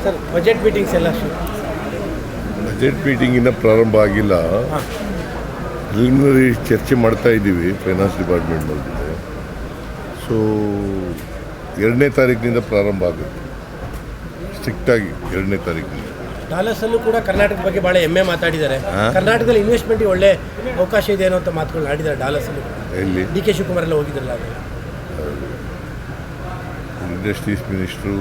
Sir budget meetings ಎಲ್ಲ budget meeting ಇನ್ನೂ ಪ್ರಾರಂಭ ಆಗಿಲ್ಲ. ಪ್ರಿಲಿಮಿನರಿ ಚರ್ಚೆ ಮಾಡ್ತಾ ಇದ್ದೀವಿ ಫೈನಾನ್ಸ್ ಡಿಪಾರ್ಟ್ಮೆಂಟ್ನವ್ರ ಜೊತೆ. ಸೊ 2ನೇ ತಾರೀಕಿನಿಂದ ಪ್ರಾರಂಭ ಆಗುತ್ತೆ, ಸ್ಟ್ರಿಕ್ಟಾಗಿ 2ನೇ ತಾರೀಕಿನಿಂದ. ಡಾಲರ್ಸಲ್ಲೂ ಕೂಡ ಕರ್ನಾಟಕದ ಬಗ್ಗೆ ಭಾಳ ಹೆಮ್ಮೆ ಮಾತಾಡಿದ್ದಾರೆ. ಕರ್ನಾಟಕದಲ್ಲಿ ಇನ್ವೆಸ್ಟ್ಮೆಂಟ್ಗೆ ಒಳ್ಳೆ ಅವಕಾಶ ಇದೆ ಅನ್ನೋ ಅಂತ ಮಾತುಗಳು ಆಡಿದ್ದಾರೆ ಡಾಲರ್ಸಲ್ಲೂ. ಎಲ್ಲಿ ಡಿ.ಕೆ. ಶಿವಕುಮಾರ್ ಎಲ್ಲ ಹೋಗಿದ್ರಲ್ಲ ಅದು. Industries minister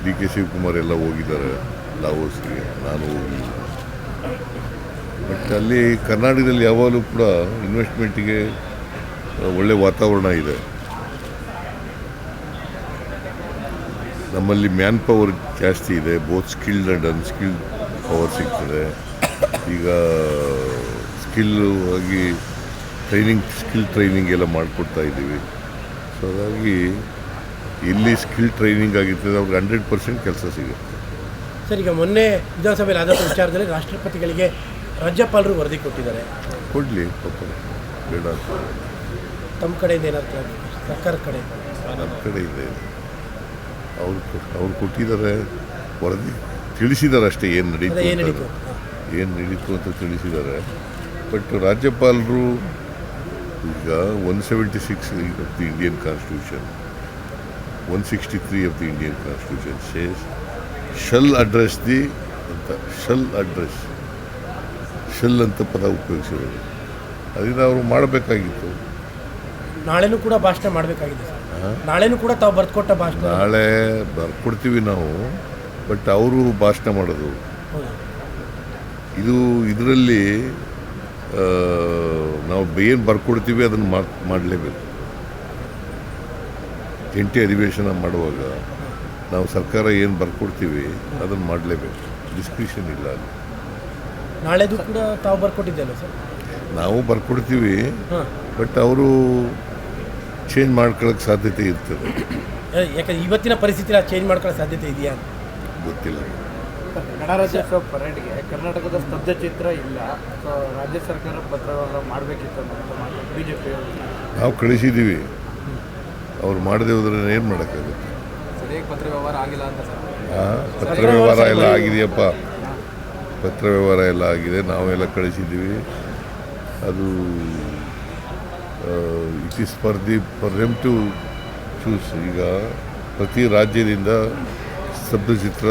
DK. ಶಿವಕುಮಾರ್ ಎಲ್ಲ ಹೋಗಿದ್ದಾರೆ ಲಾವೋಸ್ಗೆ, ನಾನು ಹೋಗಿಲ್ಲ. ಬಟ್ ಅಲ್ಲಿ ಕರ್ನಾಟಕದಲ್ಲಿ ಯಾವಾಗಲೂ ಕೂಡ ಇನ್ವೆಸ್ಟ್ಮೆಂಟಿಗೆ ಒಳ್ಳೆ ವಾತಾವರಣ ಇದೆ. ನಮ್ಮಲ್ಲಿ ಮ್ಯಾನ್ ಪವರ್ ಜಾಸ್ತಿ ಇದೆ, both skilled and unskilled power ಸಿಗ್ತದೆ. ಈಗ ಆಗಿ ಸ್ಕಿಲ್ ಟ್ರೈನಿಂಗ್ ಎಲ್ಲ ಮಾಡಿಕೊಡ್ತಾ ಇದ್ದೀವಿ. ಸೊ ಹಾಗಾಗಿ ಇಲ್ಲಿ ಸ್ಕಿಲ್ ಟ್ರೈನಿಂಗ್ ಆಗಿರ್ತದೆ, ಅವ್ರಿಗೆ 100% ಕೆಲಸ ಸಿಗುತ್ತೆ. ಸರ್, ಈಗ ಮೊನ್ನೆ ವಿಧಾನಸಭೆಯಲ್ಲಿ ಆದಂಥ ವಿಚಾರದಲ್ಲಿ ರಾಷ್ಟ್ರಪತಿಗಳಿಗೆ ರಾಜ್ಯಪಾಲರು ವರದಿ ಕೊಟ್ಟಿದ್ದಾರೆ. ಕೊಡಲಿ, ಬೇಡ. ತಮ್ಮ ಕಡೆಯಿಂದ ಏನಾಗ್ತದೆ ಸರ್ಕಾರದ ಕಡೆ? ನಮ್ಮ ಕಡೆ ಇದೆ, ಅವ್ರು ಕೊಟ್ಟಿದ್ದಾರೆ ವರದಿ, ತಿಳಿಸಿದ್ದಾರೆ ಅಷ್ಟೇ ಏನು ನಡೀತು ಅಂತ ತಿಳಿಸಿದ್ದಾರೆ. ಬಟ್ ರಾಜ್ಯಪಾಲರು ಈಗ 176 of the Indian constitution, 163 of the Indian constitution says shall address ಅಂತ. ಶಲ್ ಅಂತ ಪದ ಉಪಯೋಗಿಸಿರೋದು, ಅದರಿಂದ ಅವರು ಮಾಡಬೇಕಾಗಿತ್ತು. ನಾಳೆನೂ ಕೂಡ ಭಾಷಣ ಮಾಡಬೇಕಾಗಿದೆ ಸರ್. ನಾಳೆನೂ ಕೂಡ ತಾವು ಬರ್ಕೊಟ್ಟ ಭಾಷಣ ನಾಳೆ ಬರ್ಕೊಡ್ತೀವಿ ನಾವು. ಬಟ್ ಅವರು ಭಾಷಣ ಮಾಡೋದು ಇದರಲ್ಲಿ ನಾವು ಏನು ಬರ್ಕೊಡ್ತೀವಿ ಅದನ್ನು ಮಾಡಲೇಬೇಕು. ಜಂಟಿ ಅಧಿವೇಶನ ಮಾಡುವಾಗ ನಾವು ಸರ್ಕಾರ ಏನು ಬರ್ಕೊಡ್ತೀವಿ ಅದನ್ನು ಮಾಡಲೇಬೇಕು, ಡಿಸ್ಕ್ರಿಷನ್ ಇಲ್ಲ ಅಲ್ಲಿ. ನಾಳೆದು ಕೂಡ ತಾವು ಬರ್ಕೊಟ್ಟಿದ್ದಲ್ಲ ಸರ್? ನಾವು ಬರ್ಕೊಡ್ತೀವಿ, ಬಟ್ ಅವರು ಚೇಂಜ್ ಮಾಡ್ಕೊಳ್ಳೋಕ್ಕೆ ಸಾಧ್ಯತೆ ಇರ್ತದೆ. ಯಾಕಂದ್ರೆ ಇವತ್ತಿನ ಪರಿಸ್ಥಿತಿ ಚೇಂಜ್ ಮಾಡ್ಕೊಳ್ಳೋ ಸಾಧ್ಯತೆ ಇದೆಯಾ ಗೊತ್ತಿಲ್ಲ. ಗಣರಾಜ್ಯೋತ್ಸವ ಪರೇಡ್ಗೆ ಕರ್ನಾಟಕದ ಸ್ತಬ್ಧ ಚಿತ್ರ ಇಲ್ಲ, ಸೊ ರಾಜ್ಯ ಸರ್ಕಾರ ಪತ್ರ ಮಾಡಬೇಕಿತ್ತು ಅಂತ ಬಿಜೆಪಿ ನಾವು ಕಳಿಸಿದ್ದೀವಿ. ಅವ್ರು ಮಾಡದೆ ಹೋದ್ರೆ ಏನು ಮಾಡೋಕ್ಕಾಗುತ್ತೆ? ಸರಿಯಾಗಿ ಪತ್ರ ವ್ಯವಹಾರ ಆಗಿಲ್ಲ ಅಂತ ಸರ್. ಪತ್ರ ವ್ಯವಹಾರ ಎಲ್ಲ ಆಗಿದೆಯಪ್ಪ, ಪತ್ರ ವ್ಯವಹಾರ ಎಲ್ಲ ಆಗಿದೆ, ನಾವೆಲ್ಲ ಕಳಿಸಿದ್ದೀವಿ. ಅದು it is for them to choose. ಈಗ ಪ್ರತಿ ರಾಜ್ಯದಿಂದ ಸ್ತಬ್ಧಚಿತ್ರ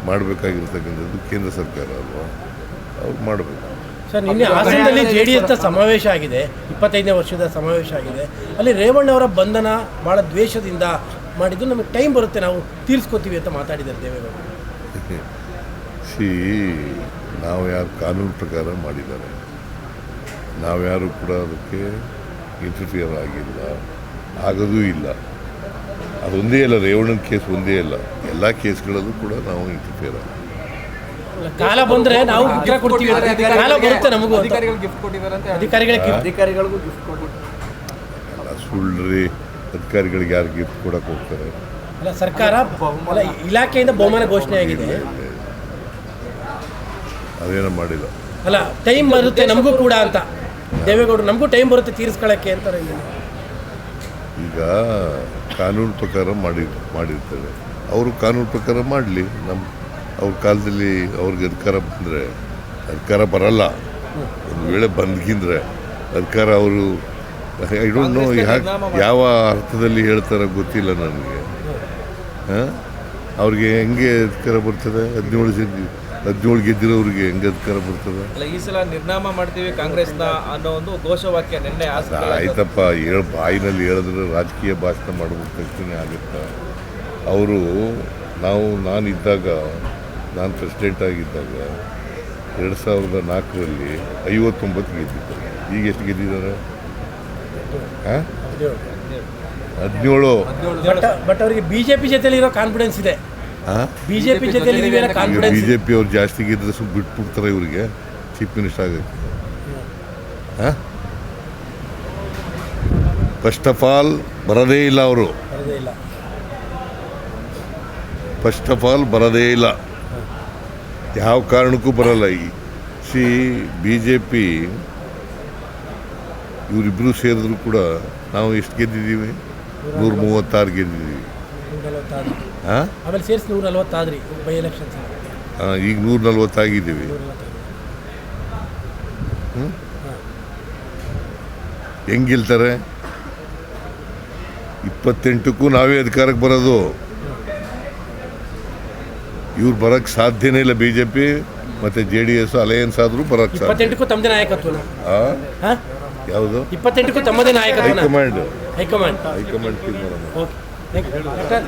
ಮಾಡಬೇಕಾಗಿರ್ತಕ್ಕಂಥದ್ದು ಕೇಂದ್ರ ಸರ್ಕಾರ ಅಲ್ವಾ, ಅವ್ರು ಮಾಡಬೇಕು. ಸರ್, ನಿನ್ನೆ ಹಾಸನದಲ್ಲಿ JDS ಸಮಾವೇಶ ಆಗಿದೆ, 25ನೇ ವರ್ಷದ ಸಮಾವೇಶ ಆಗಿದೆ. ಅಲ್ಲಿ ರೇವಣ್ಣವರ ಬಂಧನ ಭಾಳ ದ್ವೇಷದಿಂದ ಮಾಡಿದ್ದು, ನಮಗೆ ಟೈಮ್ ಬರುತ್ತೆ, ನಾವು ತೀರಿಸ್ಕೋತೀವಿ ಅಂತ ಮಾತಾಡಿದ್ದಾರೆ ದೇವೇಗೌಡರು. ನಾವು ಯಾರು ಕಾನೂನು ಪ್ರಕಾರ ಮಾಡಿದ್ದಾರೆ, ನಾವ್ಯಾರು ಕೂಡ ಅದಕ್ಕೆ ಇಂಟರ್ಫಿಯರ್ ಆಗಿಲ್ಲ, ಆಗೋದೂ ಇಲ್ಲ. ಅದೊಂದೇ ಅಲ್ಲ, ರೇವಣ್ಣನ ಕೇಸ್ ಒಂದೇ ಅಲ್ಲ, ಎಲ್ಲ ಕೇಸ್ಗಳಲ್ಲೂ ಕೂಡ ನಾವು ಇಂಟರ್ಫಿಯರ್ ಆಗಿ. ಕಾಲ ಬಂದರೆ ನಾವು ಉತ್ತರ ಕೊಡ್ತೀವಿ, ಕಾಲ ಬರುತ್ತೆ ನಮಗೂ. ಗಿಫ್ಟ್ ಕೊಟ್ಟಿದ್ದಾರೆ, ಅಧಿಕಾರಿಗಳಿಗೂ ಗಿಫ್ಟ್ ಅಲ್ಲ, ಸುಳ್ಳ್ರಿ, ಅಧಿಕಾರಿಗಳಿಗೆ ಯಾರು ಗಿಫ್ಟ್ ಕೊಡಕ್ಕೆ ಹೋಗ್ತಾರೆ? ಅಲ್ಲ, ಸರ್ಕಾರ ಅಲ್ಲ, ಇಲಾಖೆಯಿಂದ ಬಹುಮಾನ ಘೋಷಣೆ ಆಗಿದೆ, ಅದೇನೋ ಮಾಡಿಲ್ಲ. ಅಲ್ಲ, ಟೈಮ್ ಬರುತ್ತೆ ನಮಗೂ ಕೂಡ ಅಂತ ದೇವೇಗೌಡರು, ನಮಗೂ ಟೈಮ್ ಬರುತ್ತೆ ತೀರಿಸ್ಕೊಳ್ಳೋಕ್ಕೆ ಅಂತಾರೆ. ಈಗ ಕಾನೂನು ಪ್ರಕಾರ ಮಾಡಿರ್ತಾರೆ, ಅವರು ಕಾನೂನು ಪ್ರಕಾರ ಮಾಡಲಿ. ಅವ್ರ ಕಾಲದಲ್ಲಿ ಅವ್ರಿಗೆ ಅಧಿಕಾರ ಬರಲ್ಲ, ಒಂದು ವೇಳೆ ಬಂದ್ಗಿಂದ್ರೆ ಅಧಿಕಾರ ಅವರು ಐ ಡೋಂಟ್ ನೋ ಯಾವ ಅರ್ಥದಲ್ಲಿ ಹೇಳ್ತಾರೆ ಗೊತ್ತಿಲ್ಲ ನನಗೆ. ಅವ್ರಿಗೆ ಹೆಂಗೆ ಅಧಿಕಾರ ಬರ್ತದೆ? 17 ಗೆದ್ದಿರೋರಿಗೆ ಹೆಂಗೆ ಅಧಿಕಾರ ಬರ್ತದೆ? ಈ ಸಲ ನಿರ್ನಾಮ ಮಾಡ್ತೀವಿ ಕಾಂಗ್ರೆಸ್ನ ಅನ್ನೋ ಒಂದು ಘೋಷವಾಕ್ಯ ನಿನ್ನೆ ಆಯ್ತಪ್ಪ, ಬಾಯಿನಲ್ಲಿ ಹೇಳಿದ್ರೆ ರಾಜಕೀಯ ಭಾಷಣ ಮಾಡಬೇಕು ತಕ್ಷಣ ಆಗುತ್ತಾ? ಅವರು ನಾನು ಪ್ರೆಸಿಡೆಂಟ್ ಆಗಿದ್ದಾಗ 2004ರಲ್ಲಿ 59 ಗೆದ್ದಿದ್ದಾರೆ. ಈಗ ಎಷ್ಟು ಗೆದ್ದಿದ್ದಾರೆ? 17. ಬಟ್ ಅವರಿಗೆ ಬಿಜೆಪಿ ಜೊತೆಲಿ ಇರೋ ಕಾನ್ಫಿಡೆನ್ಸ್ ಇದೆ. ಬಿಜೆಪಿ ಜೊತೆಲಿ ಬಿಜೆಪಿ ಅವ್ರು ಜಾಸ್ತಿ ಗೆದ್ರೆ ಸ್ವಲ್ಪ ಬಿಟ್ಬಿಡ್ತಾರೆ ಇವರಿಗೆ ಚೀಫ್ ಮಿನಿಸ್ಟರ್ ಆಗಕ್ಕೆ. ಫಸ್ಟ್ ಆಫ್ ಆಲ್ ಬರೋದೇ ಇಲ್ಲ, ಅವರು ಫಸ್ಟ್ ಆಫ್ ಆಲ್ ಬರೋದೇ ಇಲ್ಲ, ಯಾವ ಕಾರಣಕ್ಕೂ ಬರಲ್ಲ. BJP ಇವರಿಬ್ಬರು ಸೇರಿದ್ರು ಕೂಡ ನಾವು ಎಷ್ಟು ಗೆದ್ದಿದ್ದೀವಿ? 136 ಗೆದ್ದಿದ್ದೀವಿ. ಹಾಂ ಆಮೇಲೆ ಸೇರಿಸಿ 140 ಆದ್ರಿ ಬೈ ಎಲೆಕ್ಷನ್ಸ್. ಈಗ 140 ಆಗಿದ್ದೀವಿ. ಹೆಂಗೆ ಗೆಲ್ತಾರೆ? 28ಕ್ಕೂ ನಾವೇ ಅಧಿಕಾರಕ್ಕೆ ಬರೋದು. ಇವ್ರು ಬರೋಕ್ಕೆ ಸಾಧ್ಯನೇ ಇಲ್ಲ. BJP ಮತ್ತು JDS ಅಲಯನ್ಸ್ ಆದರೂ ಬರೋಕ್ಕೆ ಸಾಧ್ಯ. 28ಕ್ಕೂ ತಮ್ಮದೇ ನಾಯಕತ್ವನ ಯಾವುದು? 28ಕ್ಕೂ ತಮ್ಮದೇ ನಾಯಕತ್ವನ ಹೈಕಮಾಂಡ್ ಹೈಕಮಾಂಡ್. ತೀರ್ಮಾನ. Okay thank you doctor.